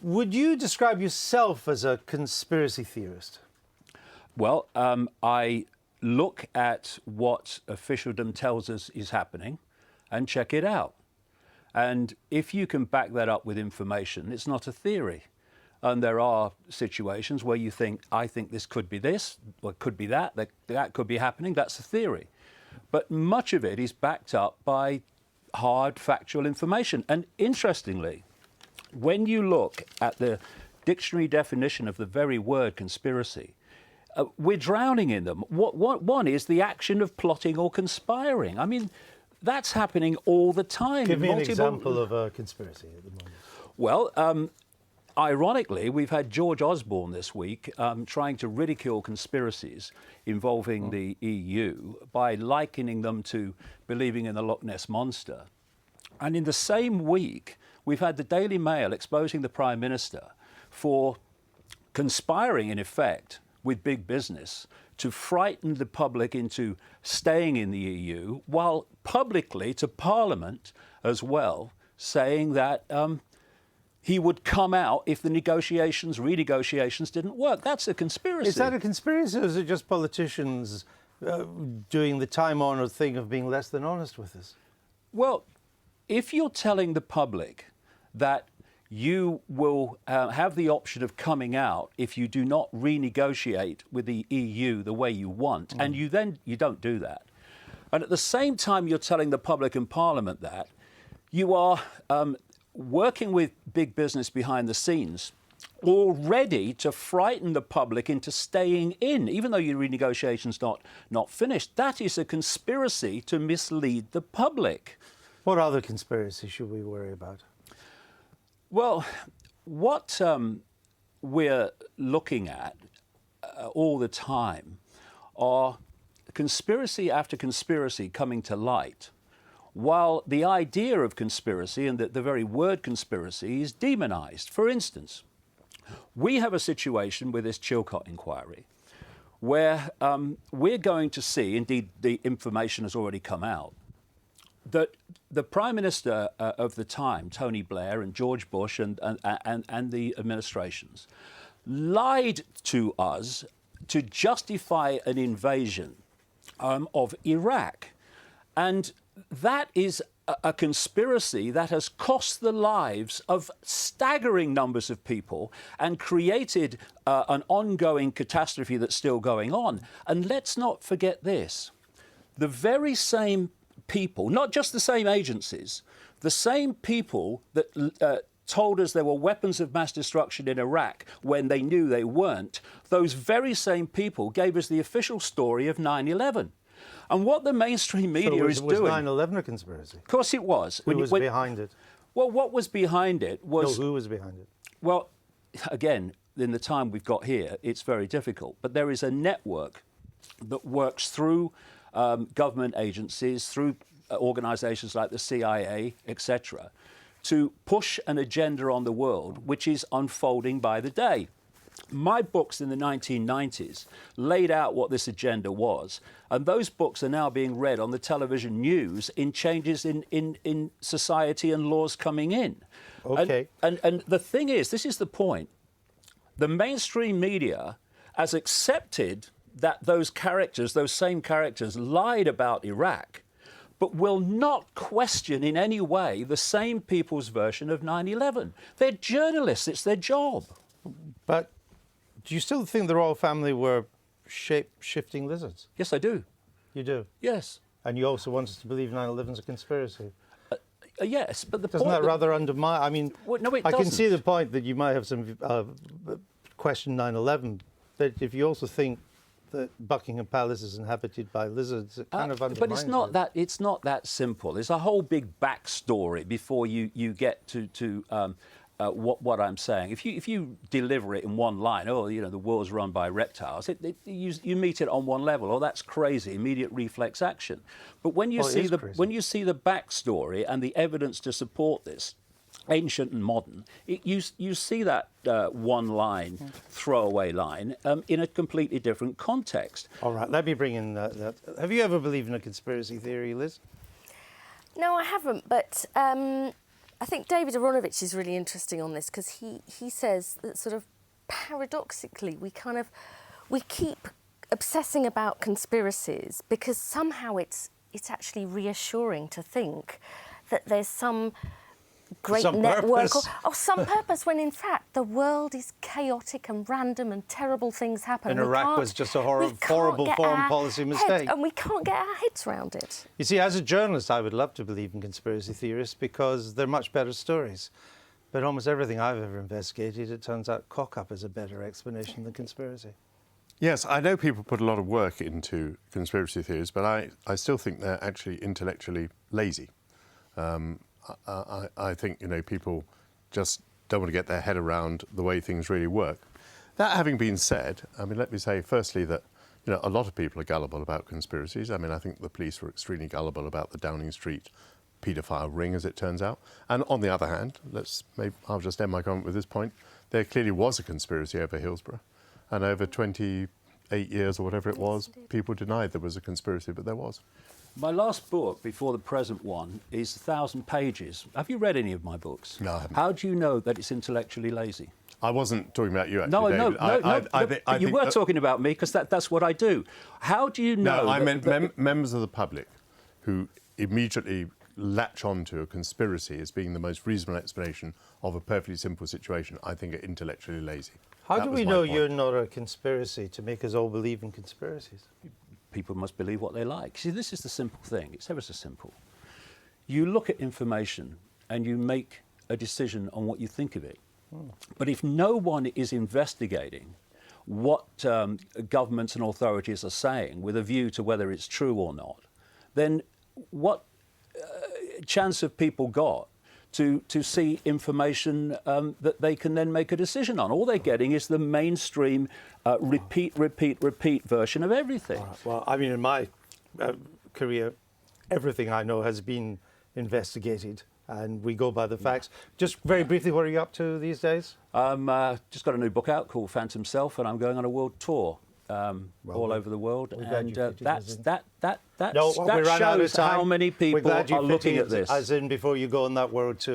Would you describe yourself as a conspiracy theorist? Well, I look at what officialdom tells us is happening and check it out. And if you can back that up with information, it's not a theory. And there are situations where you think, I think this could be this, or it could be that could be happening. That's a theory. But much of it is backed up by hard factual information. And interestingly, when you look at the dictionary definition of the very word conspiracy, we're drowning in them. One is the action of plotting or conspiring. I mean, that's happening all the time. Give me an example of a conspiracy at the moment. Well, ironically, we've had George Osborne this week trying to ridicule conspiracies involving the EU by likening them to believing in the Loch Ness Monster. And in the same week, we've had the Daily Mail exposing the Prime Minister for conspiring, in effect, with big business to frighten the public into staying in the EU, while publicly to Parliament as well, saying that he would come out if the renegotiations didn't work. That's a conspiracy. Is that a conspiracy, or is it just politicians doing the time-honoured thing of being less than honest with us? Well, if you're telling the public that you will have the option of coming out if you do not renegotiate with the EU the way you want, and you don't do that. And at the same time you're telling the public and Parliament that, you are working with big business behind the scenes already to frighten the public into staying in, even though your renegotiation's not finished. That is a conspiracy to mislead the public. What other conspiracy should we worry about? Well, what we're looking at all the time are conspiracy after conspiracy coming to light, while the idea of conspiracy and the very word conspiracy is demonized. For instance, we have a situation with this Chilcot inquiry where we're going to see, indeed the information has already come out, that the Prime Minister of the time, Tony Blair and George Bush and the administrations, lied to us to justify an invasion of Iraq. And that is a conspiracy that has cost the lives of staggering numbers of people and created an ongoing catastrophe that's still going on. And let's not forget this. The very same people, not just the same agencies, the same people that told us there were weapons of mass destruction in Iraq when they knew they weren't, those very same people gave us the official story of 9/11. And what the mainstream media is doing... Was 9/11 a conspiracy? Of course it was. Who was behind it? Well, what was behind it was... No, who was behind it? Well, again, in the time we've got here, it's very difficult. But there is a network that works through government agencies, through organisations like the CIA, etc., to push an agenda on the world which is unfolding by the day. My books in the 1990s laid out what this agenda was, and those books are now being read on the television news in changes in society and laws coming in. Okay. And the thing is, this is the point, the mainstream media has accepted that those same characters lied about Iraq, but will not question in any way the same people's version of 9/11. They're journalists, it's their job. But do you still think the royal family were shape-shifting lizards? Yes, I do. You do? Yes. And you also want us to believe 9/11 is a conspiracy? Yes, but the Doesn't point... that rather undermine... I mean, well, no, it I doesn't. can see the point that you might have some question 9/11, but if you also think that Buckingham Palace is inhabited by lizards, it kind of undermines but it's not that simple. There's a whole big backstory before you get to what I'm saying. If you deliver it in one line, the world's run by reptiles, you meet it on one level. Oh, that's crazy, immediate reflex action. But when you see the backstory and the evidence to support this, ancient and modern, you see that one line, throwaway line, in a completely different context. All right, let me bring in that. Have you ever believed in a conspiracy theory, Liz? No, I haven't, but I think David Aronovich is really interesting on this because he says that sort of paradoxically we keep obsessing about conspiracies because somehow it's actually reassuring to think that there's some great network or some purpose when in fact the world is chaotic and random and terrible things happen. And Iraq was just a horrible foreign policy mistake. And we can't get our heads around it. You see, as a journalist, I would love to believe in conspiracy theorists because they're much better stories. But almost everything I've ever investigated, it turns out cock-up is a better explanation than conspiracy. Yes, I know people put a lot of work into conspiracy theories, but I still think they're actually intellectually lazy. I think, people just don't want to get their head around the way things really work. That having been said, let me say firstly that, a lot of people are gullible about conspiracies. I think the police were extremely gullible about the Downing Street paedophile ring, as it turns out. And on the other hand, I'll just end my comment with this point. There clearly was a conspiracy over Hillsborough. And over 28 years or whatever it was, people denied there was a conspiracy, but there was. My last book, before the present one, is 1,000 pages. Have you read any of my books? No, I haven't. How do you know that it's intellectually lazy? I wasn't talking about you, actually, David. No. You were talking about me, because that's what I do. How do you know... No, I meant members of the public who immediately latch on to a conspiracy as being the most reasonable explanation of a perfectly simple situation, I think are intellectually lazy. How do we know you're not a conspiracy to make us all believe in conspiracies? People must believe what they like. See, this is the simple thing. It's ever so simple. You look at information and you make a decision on what you think of it. But if no one is investigating what governments and authorities are saying with a view to whether it's true or not, then what chance have people got to see information that they can then make a decision on? All they're getting is the mainstream repeat version of everything. Well, in my career, everything I know has been investigated, and we go by the facts. Just very briefly, what are you up to these days? Just got a new book out called Phantom Self, and I'm going on a world tour. All over the world, and that shows how many people are looking at this. As in, before you go on that world tour.